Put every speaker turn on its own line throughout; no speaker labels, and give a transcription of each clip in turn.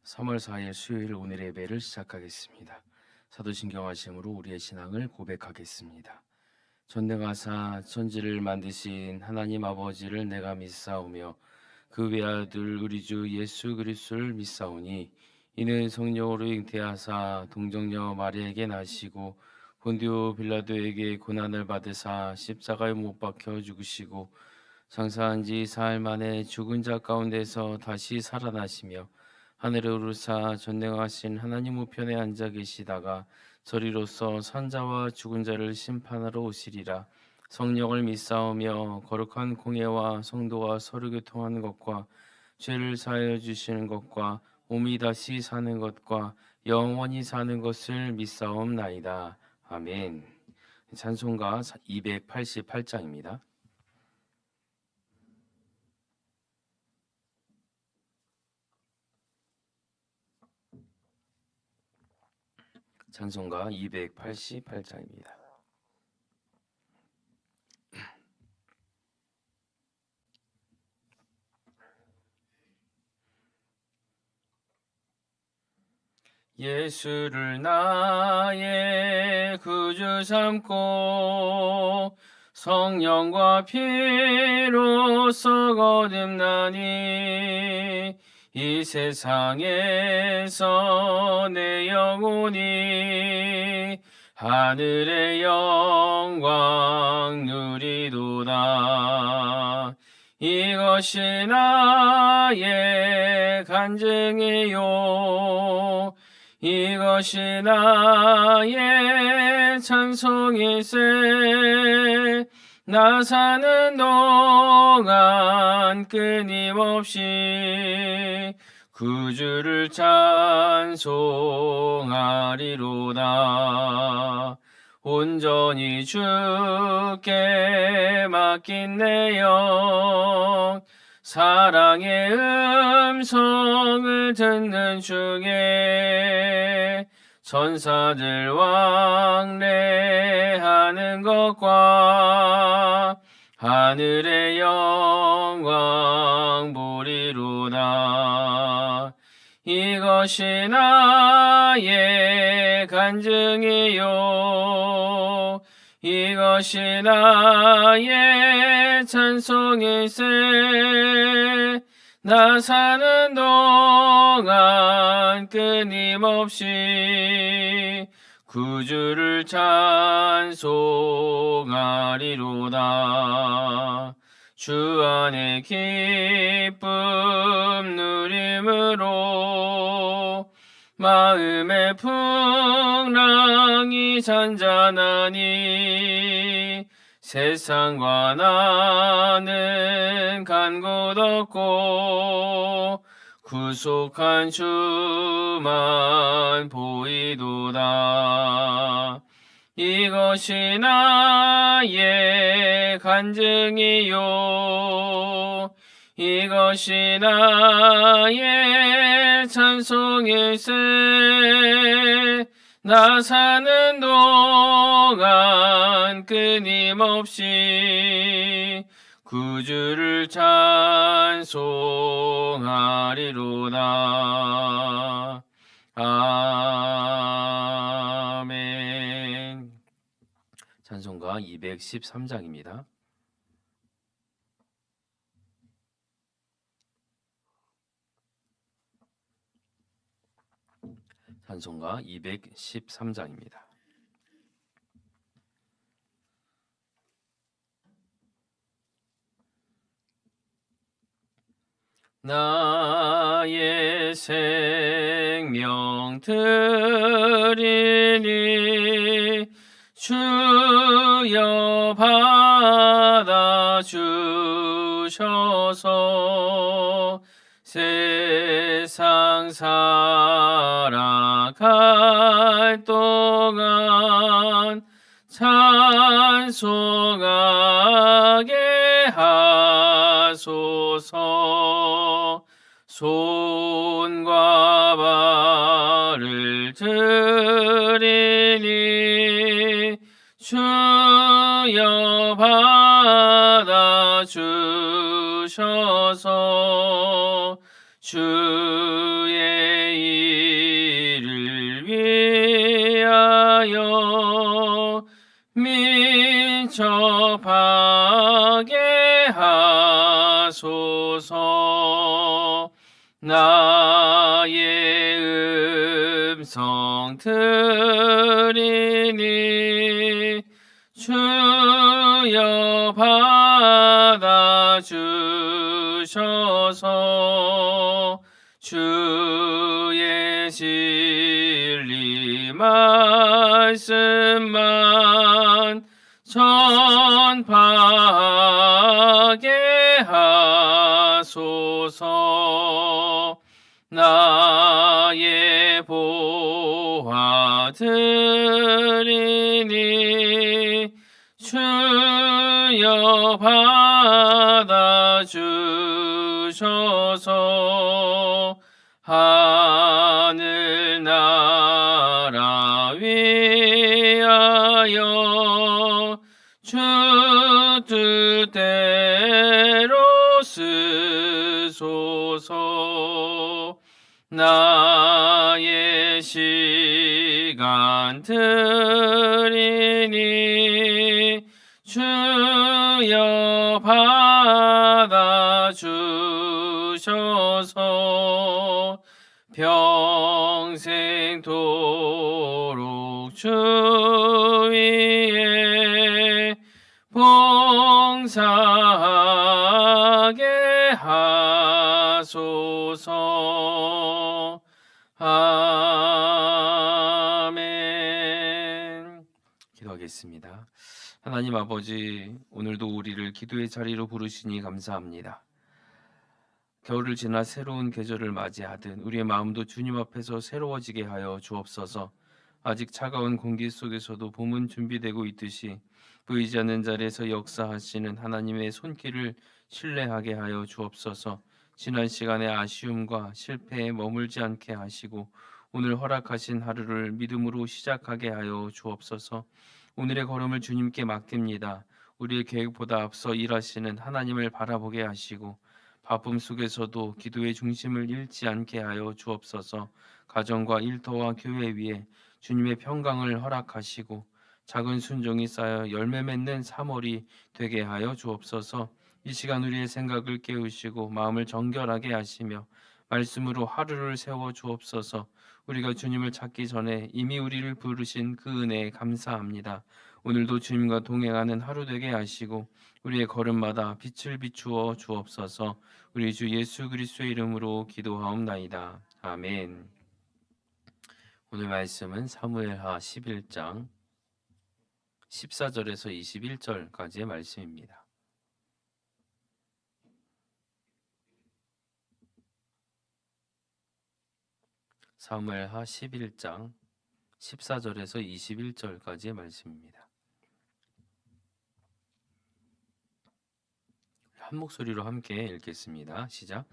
3월 4일 수요일 오늘의 예배를 시작하겠습니다. 사도신경 말씀으로 우리의 신앙을 고백하겠습니다. 전능하사 천지를 만드신 하나님 아버지를 내가 믿사오며 그 외아들 우리 주 예수 그리스도를 믿사오니 이는 성령으로 잉태하사 동정녀 마리아에게 나시고 본디오 빌라도에게 고난을 받으사 십자가에 못 박혀 죽으시고 장사한 지 사흘 만에 죽은 자 가운데서 다시 살아나시며 하늘에 오르사 전능하신 하나님 우편에 앉아 계시다가 저리로서 산자와 죽은 자를 심판하러 오시리라. 성령을 믿사오며 거룩한 공예와 성도가 서로 교통하는 것과 죄를 사하여 주시는 것과 몸이 다시 사는 것과 영원히 사는 것을 믿사옵나이다. 아멘. 찬송가 288장입니다. 찬송가 288장입니다. 예수를 나의 구주 삼고 성령과 피로써 거듭나니 이 세상에서 내 영혼이 하늘의 영광 누리도다. 이것이 나의 간증이요 이것이 나의 찬송일세. 나 사는 동안 끊임없이 구주를 찬송하리로다. 온전히 주께 맡긴 내 영 사랑의 음성을 듣는 중에 천사들 왕래하는 것과 하늘의 영광 보리로다. 이것이 나의 간증이요 이것이 나의 찬송일세. 나 사는 동안 끊임없이 구주를 찬송하리로다. 주 안에 기쁨 누림으로 마음의 풍랑이 잔잔하니 세상과 나는 간 곳 없고 구속한 주만 보이도다. 이것이 나의 간증이요 이것이 나의 찬송일세. 나 사는 동안 끊임없이 구주를 찬송하리로다. 아멘. 찬송가 213장입니다. 찬송가 213장입니다. 나의 생명 드리니 주여 받아주셔서 세상 살아갈 동안 찬송하게 하소서. 손과 발을 드리니 주여 받아주셔서 주의 하소서. 나의 음성 들으니 주여 받아주셔서 주의 진리 말씀만 전파하게 하소서. 나의 보화 드리니 주여 받아주셔서 하늘나라 위하여 주 뜻대로 쓰소서. 나의 시간 드리니 주여 받아주셔서 평생토록 주 위에 봉사하게 하소서. 아멘. 기도하겠습니다. 하나님 아버지, 오늘도 우리를 기도의 자리로 부르시니 감사합니다. 겨울을 지나 새로운 계절을 맞이하듯 우리의 마음도 주님 앞에서 새로워지게 하여 주옵소서. 아직 차가운 공기 속에서도 봄은 준비되고 있듯이 보이지 않는 자리에서 역사하시는 하나님의 손길을 신뢰하게 하여 주옵소서. 지난 시간의 아쉬움과 실패에 머물지 않게 하시고 오늘 허락하신 하루를 믿음으로 시작하게 하여 주옵소서. 오늘의 걸음을 주님께 맡깁니다. 우리의 계획보다 앞서 일하시는 하나님을 바라보게 하시고 바쁨 속에서도 기도의 중심을 잃지 않게 하여 주옵소서. 가정과 일터와 교회 위에 주님의 평강을 허락하시고 작은 순종이 쌓여 열매 맺는 3월이 되게 하여 주옵소서. 이 시간 우리의 생각을 깨우시고 마음을 정결하게 하시며 말씀으로 하루를 세워 주옵소서. 우리가 주님을 찾기 전에 이미 우리를 부르신 그 은혜에 감사합니다. 오늘도 주님과 동행하는 하루 되게 하시고 우리의 걸음마다 빛을 비추어 주옵소서. 우리 주 예수 그리스도의 이름으로 기도하옵나이다. 아멘. 오늘 말씀은 사무엘하 11장 14절에서 21절까지의 말씀입니다. 사무엘하 11장 14절에서 21절까지의 말씀입니다. 한 목소리로 함께 읽겠습니다. 시작.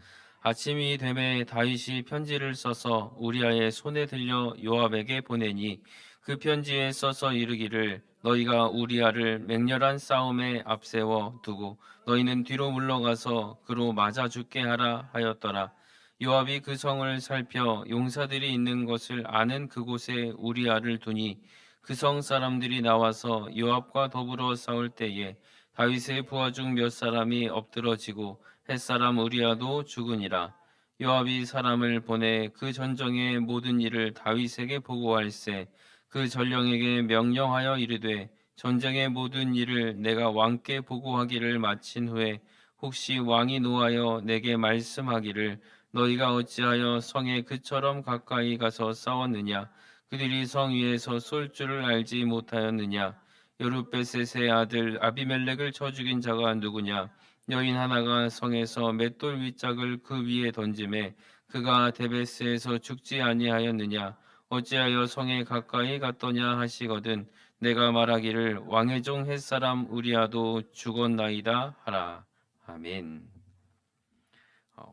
아침이 되매 다윗이 편지를 써서 우리아의 손에 들려 요압에게 보내니 그 편지에 써서 이르기를 너희가 우리아를 맹렬한 싸움에 앞세워 두고 너희는 뒤로 물러가서 그로 맞아 죽게 하라 하였더라. 요압이 그 성을 살펴 용사들이 있는 것을 아는 그곳에 우리아를 두니 그 성 사람들이 나와서 요압과 더불어 싸울 때에 다윗의 부하 중 몇 사람이 엎드러지고 햇사람 우리아도 죽으니라. 요압이 사람을 보내 그 전정의 모든 일을 다윗에게 보고할세 그 전령에게 명령하여 이르되 전쟁의 모든 일을 내가 왕께 보고하기를 마친 후에 혹시 왕이 노하여 내게 말씀하기를 너희가 어찌하여 성에 그처럼 가까이 가서 싸웠느냐? 그들이 성 위에서 쏠 줄을 알지 못하였느냐? 여룻베셋의 아들 아비멜렉을 쳐 죽인 자가 누구냐? 여인 하나가 성에서 맷돌 윗짝을 그 위에 던지매 그가 데베스에서 죽지 아니하였느냐? 어찌하여 성에 가까이 갔더냐 하시거든 내가 말하기를 왕의 종 햇사람 우리아도 죽었나이다 하라. 아멘.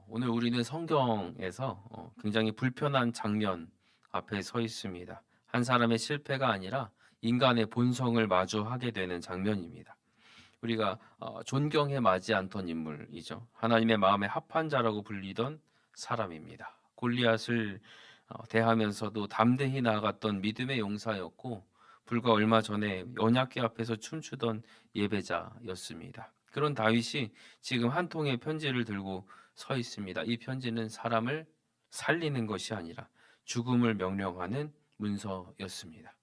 오늘 우리는 성경에서 굉장히 불편한 장면 앞에 서 있습니다. 한 사람의 실패가 아니라 인간의 본성을 마주하게 되는 장면입니다. 우리가 존경해 마지 않던 인물이죠. 하나님의 마음에 합한 자라고 불리던 사람입니다. 골리앗을 대하면서도 담대히 나아갔던 믿음의 용사였고 불과 얼마 전에 언약궤 앞에서 춤추던 예배자였습니다. 그런 다윗이 지금 한 통의 편지를 들고 서 있습니다. 이 편지는 사람을 살리는 것이 아니라 죽음을 명령하는 문서였습니다.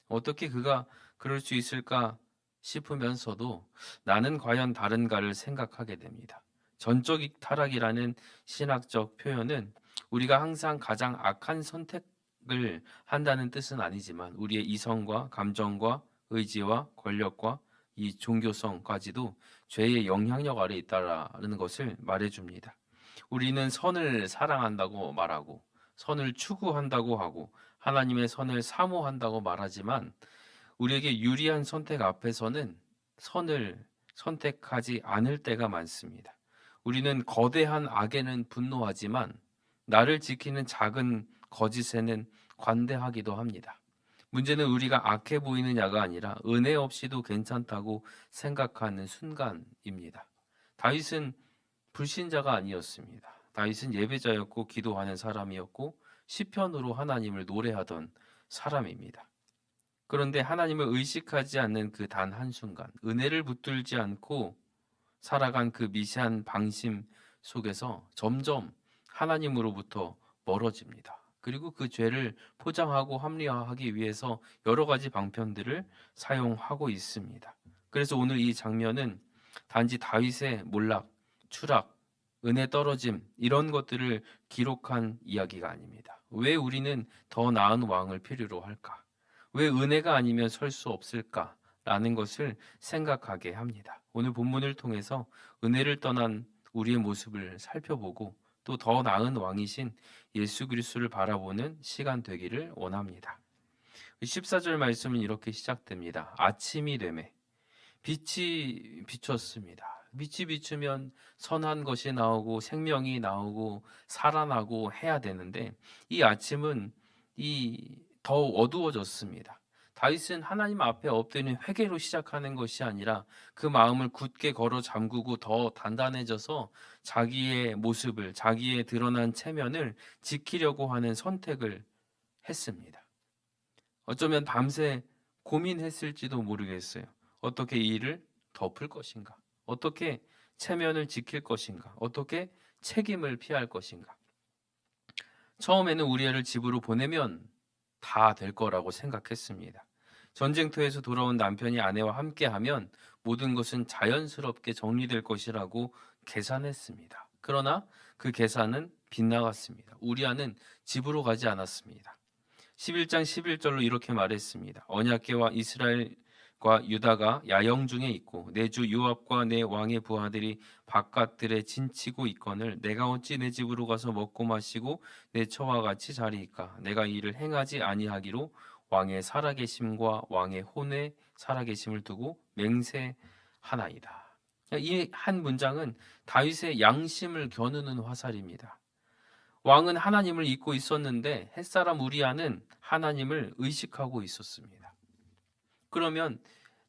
어떻게 그가 그럴 수 있을까 싶으면서도 나는 과연 다른가를 생각하게 됩니다. 전적 타락이라는 신학적 표현은 우리가 항상 가장 악한 선택을 한다는 뜻은 아니지만 우리의 이성과 감정과 의지와 권력과 이 종교성까지도 죄의 영향력 아래 있다라는 것을 말해줍니다. 우리는 선을 사랑한다고 말하고 선을 추구한다고 하고 하나님의 선을 사모한다고 말하지만 우리에게 유리한 선택 앞에서는 선을 선택하지 않을 때가 많습니다. 우리는 거대한 악에는 분노하지만 나를 지키는 작은 거짓에는 관대하기도 합니다. 문제는 우리가 악해 보이느냐가 아니라 은혜 없이도 괜찮다고 생각하는 순간입니다. 다윗은 불신자가 아니었습니다. 다윗은 예배자였고 기도하는 사람이었고 시편으로 하나님을 노래하던 사람입니다. 그런데 하나님을 의식하지 않는 그 단 한순간, 은혜를 붙들지 않고 살아간 그 미세한 방심 속에서 점점 하나님으로부터 멀어집니다. 그리고 그 죄를 포장하고 합리화하기 위해서 여러 가지 방편들을 사용하고 있습니다. 그래서 오늘 이 장면은 단지 다윗의 몰락, 추락, 은혜 떨어짐 이런 것들을 기록한 이야기가 아닙니다. 왜 우리는 더 나은 왕을 필요로 할까? 왜 은혜가 아니면 설 수 없을까? 라는 것을 생각하게 합니다. 오늘 본문을 통해서 은혜를 떠난 우리의 모습을 살펴보고 또 더 나은 왕이신 예수 그리스도를 바라보는 시간 되기를 원합니다. 14절 말씀은 이렇게 시작됩니다. 아침이 되매 빛이 비쳤습니다. 빛이 비추면 선한 것이 나오고 생명이 나오고 살아나고 해야 되는데 이 아침은 더 어두워졌습니다. 다윗은 하나님 앞에 엎드리는 회개로 시작하는 것이 아니라 그 마음을 굳게 걸어 잠그고 더 단단해져서 자기의 모습을, 자기의 드러난 체면을 지키려고 하는 선택을 했습니다. 어쩌면 밤새 고민했을지도 모르겠어요. 어떻게 이 일을 덮을 것인가? 어떻게 체면을 지킬 것인가? 어떻게 책임을 피할 것인가? 처음에는 우리 애를 집으로 보내면 다 될 거라고 생각했습니다. 전쟁터에서 돌아온 남편이 아내와 함께하면 모든 것은 자연스럽게 정리될 것이라고 계산했습니다. 그러나 그 계산은 빗나갔습니다. 우리아는 집으로 가지 않았습니다. 11장 11절로 이렇게 말했습니다. 언약궤와 이스라엘과 유다가 야영 중에 있고 내 주 요압과 내 왕의 부하들이 바깥들에 진치고 있거늘 내가 어찌 내 집으로 가서 먹고 마시고 내 처와 같이 자리이까? 내가 이 일을 행하지 아니하기로 왕의 살아계심과 왕의 혼의 살아계심을 두고 맹세하나이다. 이 한 문장은 다윗의 양심을 겨누는 화살입니다. 왕은 하나님을 잊고 있었는데 햇사람 우리아는 하나님을 의식하고 있었습니다. 그러면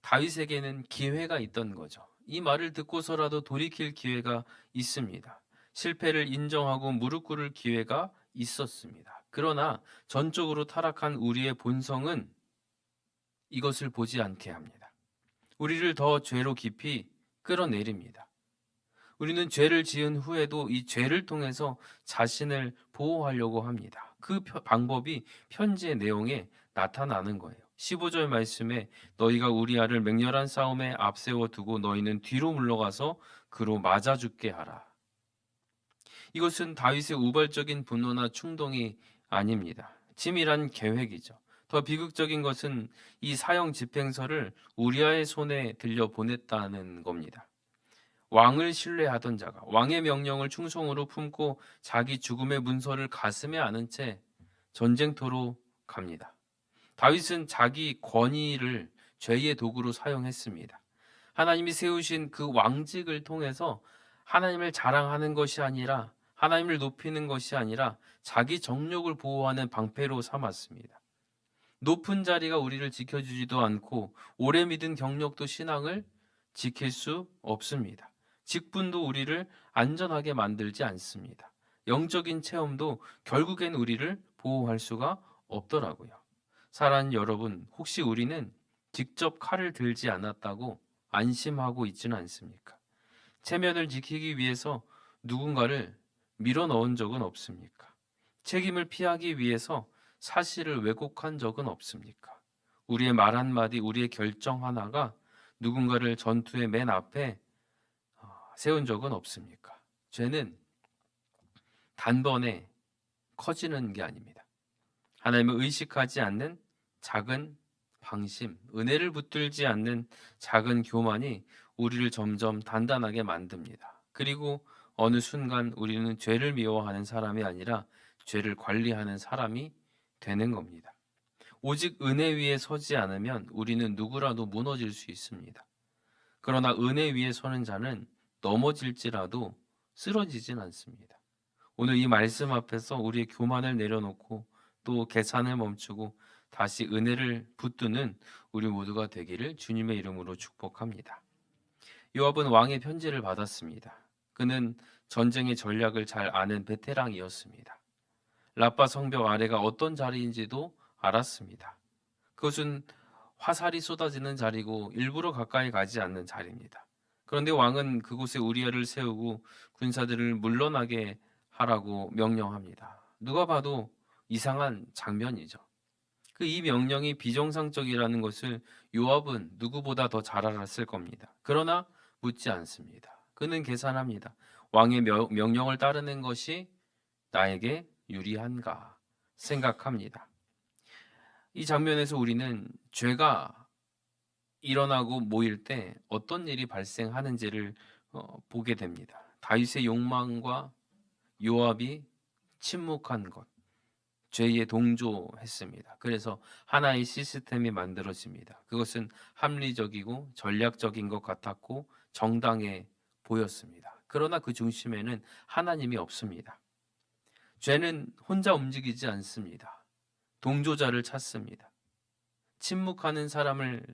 다윗에게는 기회가 있던 거죠. 이 말을 듣고서라도 돌이킬 기회가 있습니다. 실패를 인정하고 무릎 꿇을 기회가 있었습니다. 그러나 전적으로 타락한 우리의 본성은 이것을 보지 않게 합니다. 우리를 더 죄로 깊이 끌어내립니다. 우리는 죄를 지은 후에도 이 죄를 통해서 자신을 보호하려고 합니다. 그 방법이 편지의 내용에 나타나는 거예요. 15절 말씀에 너희가 우리아를 맹렬한 싸움에 앞세워 두고 너희는 뒤로 물러가서 그로 맞아 죽게 하라. 이것은 다윗의 우발적인 분노나 충동이 아닙니다. 치밀한 계획이죠. 더 비극적인 것은 이 사형 집행서를 우리아의 손에 들려 보냈다는 겁니다. 왕을 신뢰하던 자가 왕의 명령을 충성으로 품고 자기 죽음의 문서를 가슴에 안은 채 전쟁터로 갑니다. 다윗은 자기 권위를 죄의 도구로 사용했습니다. 하나님이 세우신 그 왕직을 통해서 하나님을 자랑하는 것이 아니라 하나님을 높이는 것이 아니라 자기 정욕을 보호하는 방패로 삼았습니다. 높은 자리가 우리를 지켜주지도 않고 오래 믿은 경력도 신앙을 지킬 수 없습니다. 직분도 우리를 안전하게 만들지 않습니다. 영적인 체험도 결국엔 우리를 보호할 수가 없더라고요. 사랑하는 여러분, 혹시 우리는 직접 칼을 들지 않았다고 안심하고 있지는 않습니까? 체면을 지키기 위해서 누군가를 밀어넣은 적은 없습니까? 책임을 피하기 위해서 사실을 왜곡한 적은 없습니까? 우리의 말 한마디, 우리의 결정 하나가 누군가를 전투의 맨 앞에 세운 적은 없습니까? 죄는 단번에 커지는 게 아닙니다. 하나님을 의식하지 않는 작은 방심, 은혜를 붙들지 않는 작은 교만이 우리를 점점 단단하게 만듭니다. 그리고 어느 순간 우리는 죄를 미워하는 사람이 아니라 죄를 관리하는 사람이 되는 겁니다. 오직 은혜 위에 서지 않으면 우리는 누구라도 무너질 수 있습니다. 그러나 은혜 위에 서는 자는 넘어질지라도 쓰러지진 않습니다. 오늘 이 말씀 앞에서 우리의 교만을 내려놓고 또 계산을 멈추고 다시 은혜를 붙드는 우리 모두가 되기를 주님의 이름으로 축복합니다. 요압은 왕의 편지를 받았습니다. 그는 전쟁의 전략을 잘 아는 베테랑이었습니다. 라빠 성벽 아래가 어떤 자리인지도 알았습니다. 그것은 화살이 쏟아지는 자리고 일부러 가까이 가지 않는 자리입니다. 그런데 왕은 그곳에 우리아를 세우고 군사들을 물러나게 하라고 명령합니다. 누가 봐도 이상한 장면이죠. 이 명령이 비정상적이라는 것을 요압은 누구보다 더 잘 알았을 겁니다. 그러나 묻지 않습니다. 그는 계산합니다. 왕의 명령을 따르는 것이 나에게 유리한가 생각합니다. 이 장면에서 우리는 죄가 일어나고 모일 때 어떤 일이 발생하는지를 보게 됩니다. 다윗의 욕망과 요압이 침묵한 것, 죄에 동조했습니다. 그래서 하나의 시스템이 만들어집니다. 그것은 합리적이고 전략적인 것 같았고 정당해 보였습니다. 그러나 그 중심에는 하나님이 없습니다. 죄는 혼자 움직이지 않습니다. 동조자를 찾습니다. 침묵하는 사람을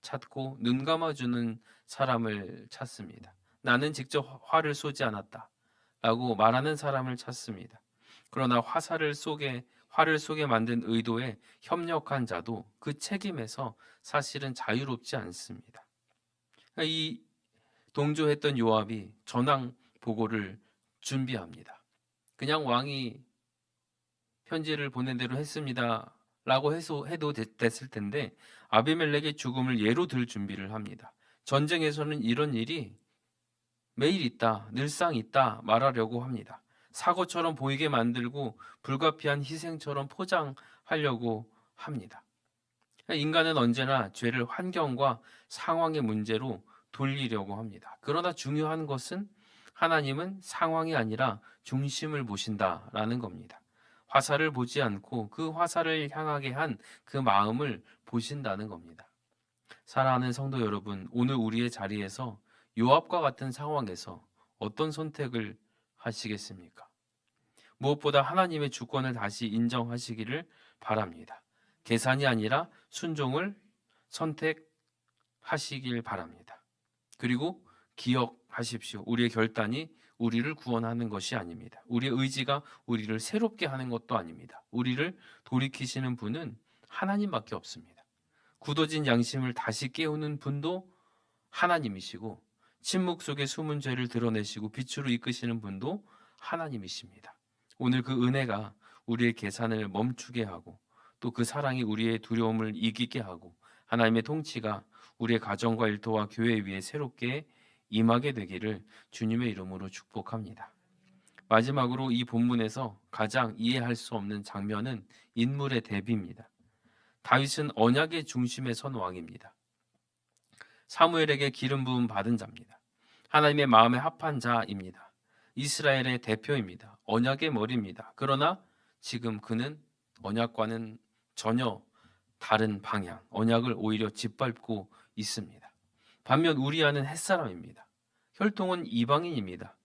찾고 눈 감아주는 사람을 찾습니다. 나는 직접 화를 쏘지 않았다 라고 말하는 사람을 찾습니다. 그러나 화를 쏘게 만든 의도에 협력한 자도 그 책임에서 사실은 자유롭지 않습니다. 이 동조했던 요압이 전황 보고를 준비합니다. 그냥 왕이 편지를 보낸 대로 했습니다 라고 해도 됐을 텐데 아비멜렉의 죽음을 예로 들 준비를 합니다. 전쟁에서는 이런 일이 매일 있다, 늘상 있다 말하려고 합니다. 사고처럼 보이게 만들고 불가피한 희생처럼 포장하려고 합니다. 인간은 언제나 죄를 환경과 상황의 문제로 돌리려고 합니다. 그러나 중요한 것은 하나님은 상황이 아니라 중심을 보신다라는 겁니다. 화살을 보지 않고 그 화살을 향하게 한 그 마음을 보신다는 겁니다. 사랑하는 성도 여러분, 오늘 우리의 자리에서 요압과 같은 상황에서 어떤 선택을 하시겠습니까? 무엇보다 하나님의 주권을 다시 인정하시기를 바랍니다. 계산이 아니라 순종을 선택하시길 바랍니다. 그리고 기억하십시오. 우리의 결단이 우리를 구원하는 것이 아닙니다. 우리의 의지가 우리를 새롭게 하는 것도 아닙니다. 우리를 돌이키시는 분은 하나님밖에 없습니다. 굳어진 양심을 다시 깨우는 분도 하나님이시고 침묵 속에 숨은 죄를 드러내시고 빛으로 이끄시는 분도 하나님이십니다. 오늘 그 은혜가 우리의 계산을 멈추게 하고 또 그 사랑이 우리의 두려움을 이기게 하고 하나님의 통치가 우리의 가정과 일터와 교회 위에 새롭게 임하게 되기를 주님의 이름으로 축복합니다. 마지막으로 이 본문에서 가장 이해할 수 없는 장면은 인물의 대비입니다. 다윗은 언약의 중심에 선 왕입니다. 사무엘에게 기름 부음 받은 자입니다. 하나님의 마음에 합한 자입니다. 이스라엘의 대표입니다. 언약의 머리입니다. 그러나 지금 그는 언약과는 전혀 다른 방향, 언약을 오히려 짓밟고 있습니다. 반면 우리아는 햇사람입니다. 혈통은 이방인입니다.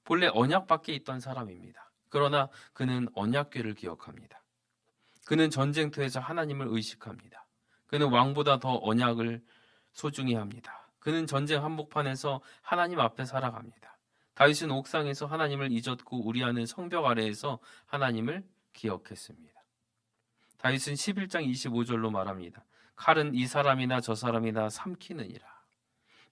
본래 언약 밖에 있던 사람입니다. 그러나 그는 언약궤를 기억합니다. 그는 전쟁터에서 하나님을 의식합니다. 그는 왕보다 더 언약을 소중히 합니다. 그는 전쟁 한복판에서 하나님 앞에 살아갑니다. 다윗은 옥상에서 하나님을 잊었고 우리아는 성벽 아래에서 하나님을 기억했습니다. 다윗은 11장 25절로 말합니다. 칼은 이 사람이나 저 사람이나 삼키느니라.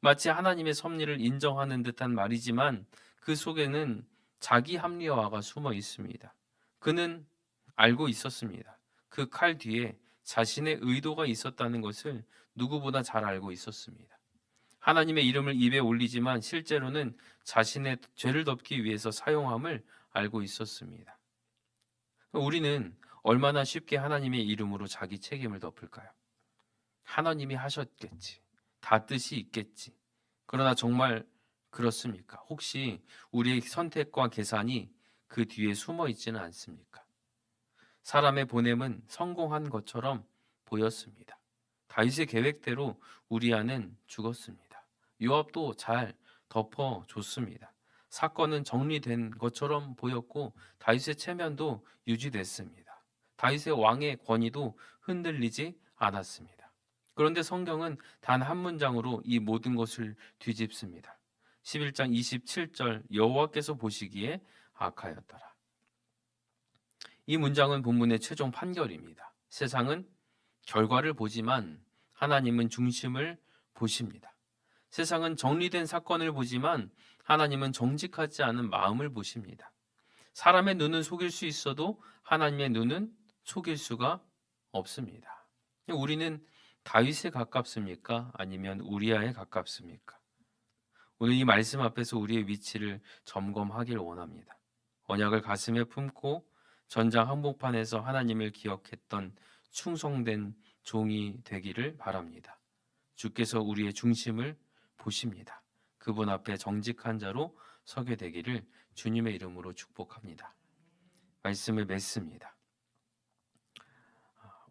마치 하나님의 섭리를 인정하는 듯한 말이지만 그 속에는 자기 합리화가 숨어 있습니다. 그는 알고 있었습니다. 그 칼 뒤에 자신의 의도가 있었다는 것을 누구보다 잘 알고 있었습니다. 하나님의 이름을 입에 올리지만 실제로는 자신의 죄를 덮기 위해서 사용함을 알고 있었습니다. 우리는 얼마나 쉽게 하나님의 이름으로 자기 책임을 덮을까요? 하나님이 하셨겠지. 다 뜻이 있겠지. 그러나 정말 그렇습니까? 혹시 우리의 선택과 계산이 그 뒤에 숨어 있지는 않습니까? 사람의 보냄은 성공한 것처럼 보였습니다. 다윗의 계획대로 우리아는 죽었습니다. 요압도 잘 덮어줬습니다. 사건은 정리된 것처럼 보였고 다윗의 체면도 유지됐습니다. 다윗의 왕의 권위도 흔들리지 않았습니다. 그런데 성경은 단 한 문장으로 이 모든 것을 뒤집습니다. 11장 27절 여호와께서 보시기에 악하였더라. 이 문장은 본문의 최종 판결입니다. 세상은 결과를 보지만 하나님은 중심을 보십니다. 세상은 정리된 사건을 보지만 하나님은 정직하지 않은 마음을 보십니다. 사람의 눈은 속일 수 있어도 하나님의 눈은 속일 수가 없습니다. 우리는 다윗에 가깝습니까? 아니면 우리아에 가깝습니까? 오늘 이 말씀 앞에서 우리의 위치를 점검하길 원합니다. 언약을 가슴에 품고 전장 한복판에서 하나님을 기억했던 충성된 종이 되기를 바랍니다. 주께서 우리의 중심을 보십니다. 그분 앞에 정직한 자로 서게 되기를 주님의 이름으로 축복합니다. 말씀을 맺습니다.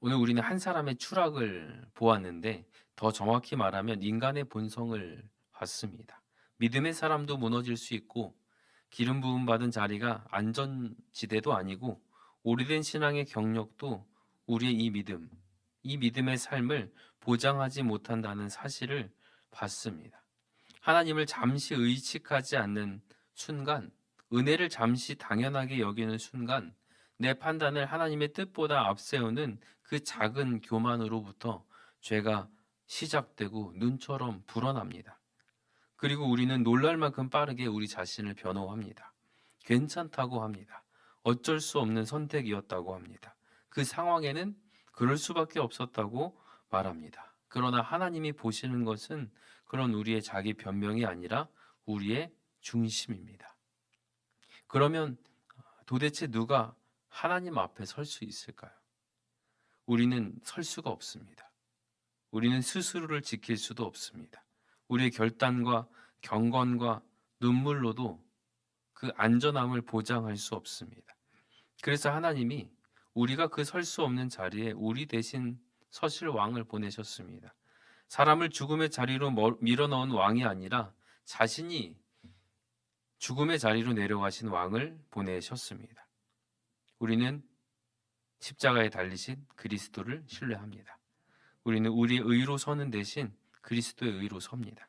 오늘 우리는 한 사람의 추락을 보았는데 더 정확히 말하면 인간의 본성을 봤습니다. 믿음의 사람도 무너질 수 있고 기름 부음 받은 자리가 안전지대도 아니고 오래된 신앙의 경력도 우리의 이 믿음의 삶을 보장하지 못한다는 사실을 봤습니다. 하나님을 잠시 의식하지 않는 순간, 은혜를 잠시 당연하게 여기는 순간, 내 판단을 하나님의 뜻보다 앞세우는 그 작은 교만으로부터 죄가 시작되고 눈처럼 불어납니다. 그리고 우리는 놀랄 만큼 빠르게 우리 자신을 변호합니다. 괜찮다고 합니다. 어쩔 수 없는 선택이었다고 합니다. 그 상황에는 그럴 수밖에 없었다고 말합니다. 그러나 하나님이 보시는 것은 그런 우리의 자기 변명이 아니라 우리의 중심입니다. 그러면 도대체 누가 하나님 앞에 설 수 있을까요? 우리는 설 수가 없습니다. 우리는 스스로를 지킬 수도 없습니다. 우리의 결단과 경건과 눈물로도 그 안전함을 보장할 수 없습니다. 그래서 하나님이 우리가 그 설 수 없는 자리에 우리 대신 서실 왕을 보내셨습니다. 사람을 죽음의 자리로 밀어넣은 왕이 아니라 자신이 죽음의 자리로 내려가신 왕을 보내셨습니다. 우리는 십자가에 달리신 그리스도를 신뢰합니다. 우리는 우리의 의로 서는 대신 그리스도의 의로 섭니다.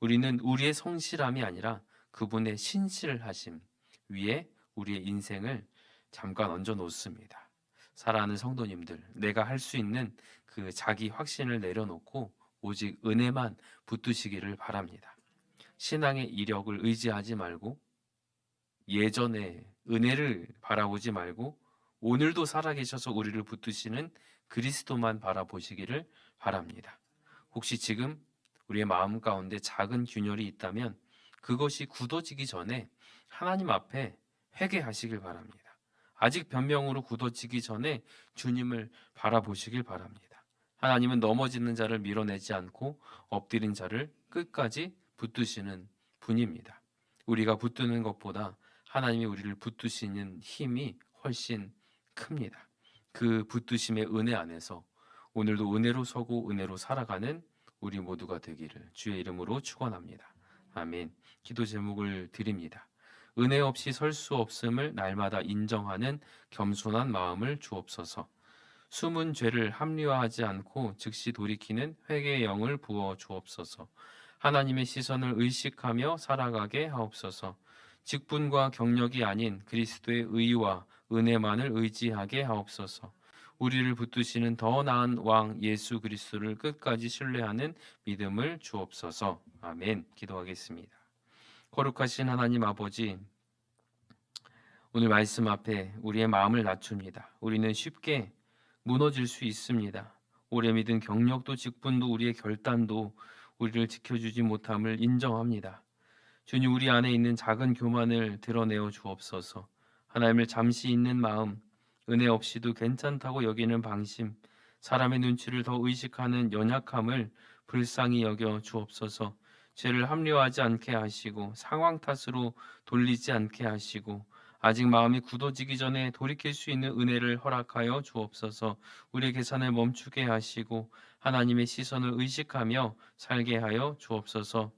우리는 우리의 성실함이 아니라 그분의 신실하심 위에 우리의 인생을 잠깐 얹어 놓습니다. 사랑하는 성도님들, 내가 할 수 있는 그 자기 확신을 내려놓고 오직 은혜만 붙드시기를 바랍니다. 신앙의 이력을 의지하지 말고 예전의 은혜를 바라보지 말고 오늘도 살아계셔서 우리를 붙드시는 그리스도만 바라보시기를 바랍니다. 혹시 지금 우리의 마음 가운데 작은 균열이 있다면 그것이 굳어지기 전에 하나님 앞에 회개하시길 바랍니다. 아직 변명으로 굳어지기 전에 주님을 바라보시길 바랍니다. 하나님은 넘어지는 자를 밀어내지 않고 엎드린 자를 끝까지 붙드시는 분입니다. 우리가 붙드는 것보다 하나님이 우리를 붙드시는 힘이 훨씬 큽니다. 그 붙드심의 은혜 안에서 오늘도 은혜로 서고 은혜로 살아가는 우리 모두가 되기를 주의 이름으로 축원합니다. 아멘. 기도 제목을 드립니다. 은혜 없이 설 수 없음을 날마다 인정하는 겸손한 마음을 주옵소서. 숨은 죄를 합리화하지 않고 즉시 돌이키는 회개의 영을 부어 주옵소서. 하나님의 시선을 의식하며 살아가게 하옵소서. 직분과 경력이 아닌 그리스도의 의와 은혜만을 의지하게 하옵소서. 우리를 붙드시는 더 나은 왕 예수 그리스도를 끝까지 신뢰하는 믿음을 주옵소서. 아멘. 기도하겠습니다. 거룩하신 하나님 아버지, 오늘 말씀 앞에 우리의 마음을 낮춥니다. 우리는 쉽게 무너질 수 있습니다. 오래 믿은 경력도 직분도 우리의 결단도 우리를 지켜주지 못함을 인정합니다. 주님, 우리 안에 있는 작은 교만을 드러내어 주옵소서. 하나님을 잠시 잊는 마음, 은혜 없이도 괜찮다고 여기는 방심, 사람의 눈치를 더 의식하는 연약함을 불쌍히 여겨 주옵소서. 죄를 합리화하지 않게 하시고 상황 탓으로 돌리지 않게 하시고 아직 마음이 굳어지기 전에 돌이킬 수 있는 은혜를 허락하여 주옵소서. 우리의 계산을 멈추게 하시고 하나님의 시선을 의식하며 살게 하여 주옵소서.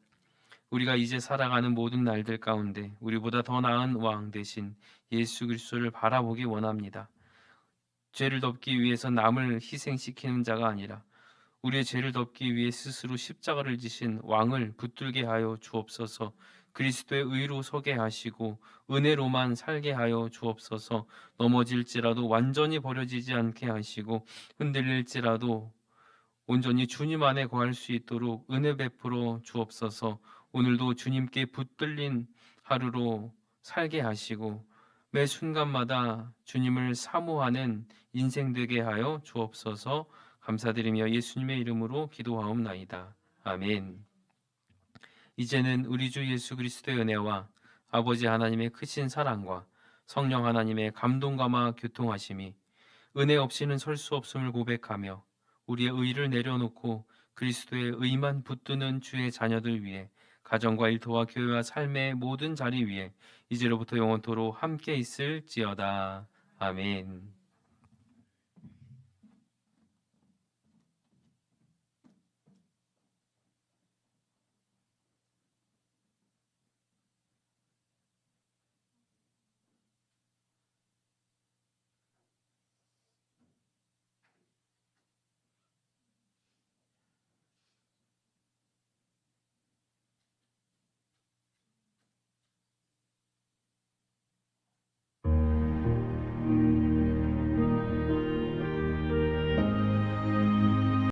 우리가 이제 살아가는 모든 날들 가운데 우리보다 더 나은 왕 대신 예수 그리스도를 바라보기 원합니다. 죄를 덮기 위해서 남을 희생시키는 자가 아니라 우리의 죄를 덮기 위해 스스로 십자가를 지신 왕을 붙들게 하여 주옵소서. 그리스도의 의로 서게 하시고 은혜로만 살게 하여 주옵소서. 넘어질지라도 완전히 버려지지 않게 하시고 흔들릴지라도 온전히 주님 안에 거할 수 있도록 은혜 베풀어 주옵소서. 오늘도 주님께 붙들린 하루로 살게 하시고 매 순간마다 주님을 사모하는 인생 되게 하여 주옵소서. 감사드리며 예수님의 이름으로 기도하옵나이다. 아멘. 이제는 우리 주 예수 그리스도의 은혜와 아버지 하나님의 크신 사랑과 성령 하나님의 감동감화 교통하심이 은혜 없이는 설 수 없음을 고백하며 우리의 의를 내려놓고 그리스도의 의만 붙드는 주의 자녀들 위해 가정과 일터와 교회와 삶의 모든 자리 위에 이제로부터 영원토록 함께 있을지어다. 아멘.